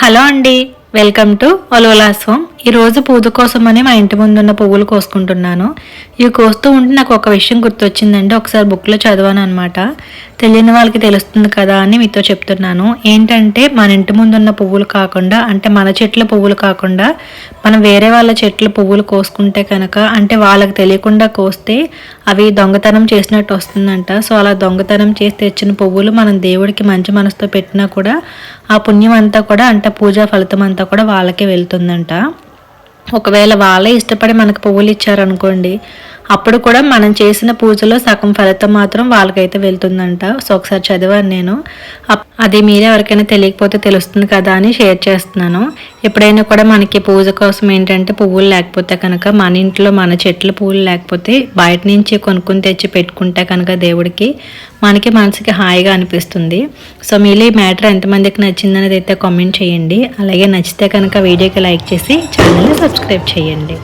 Hello అండి, welcome to ఒలోలాస్ home. ఈరోజు పూజ కోసమని మా ఇంటి ముందున్న పువ్వులు కోసుకుంటున్నాను. ఇవి కోస్తూ ఉంటే నాకు ఒక విషయం గుర్తొచ్చిందండి. ఒకసారి బుక్లో చదివాను అనమాట. తెలియని వాళ్ళకి తెలుస్తుంది కదా అని మీతో చెప్తున్నాను. ఏంటంటే మన ఇంటి ముందున్న పువ్వులు కాకుండా, అంటే మన చెట్ల పువ్వులు కాకుండా మనం వేరే వాళ్ళ చెట్ల పువ్వులు కోసుకుంటే కనుక, అంటే వాళ్ళకి తెలియకుండా కోస్తే అవి దొంగతనం చేసినట్టు వస్తుందంట. సో అలా దొంగతనం చేసి తెచ్చిన పువ్వులు మనం దేవుడికి మంచి మనసుతో పెట్టినా కూడా ఆ పుణ్యం అంతా కూడా, అంటే పూజా ఫలితం అంతా కూడా వాళ్ళకే వెళ్తుందంట. ఒకవేళ వాళ్ళే ఇష్టపడి మనకు పువ్వులు ఇచ్చారనుకోండి, అప్పుడు కూడా మనం చేసిన పూజలో సగం ఫలితం మాత్రం వాళ్ళకైతే వెళ్తుందంట. సో ఒకసారి చదివాను నేను. అది మీరే ఎవరికైనా తెలియకపోతే తెలుస్తుంది కదా అని షేర్ చేస్తున్నాను. ఎప్పుడైనా కూడా మనకి పూజ కోసం ఏంటంటే పువ్వులు లేకపోతే కనుక, మన ఇంట్లో మన చెట్ల పువ్వులు లేకపోతే బయట నుంచి కొనుక్కుని తెచ్చి పెట్టుకుంటే కనుక దేవుడికి మనకి మనసుకి హాయిగా అనిపిస్తుంది. సో మీలో ఈ మ్యాటర్ ఎంతమందికి నచ్చిందనేది అయితే కామెంట్ చేయండి. అలాగే నచ్చితే కనుక వీడియోకి లైక్ చేసి ఛానల్ని సబ్స్క్రైబ్ చేయండి.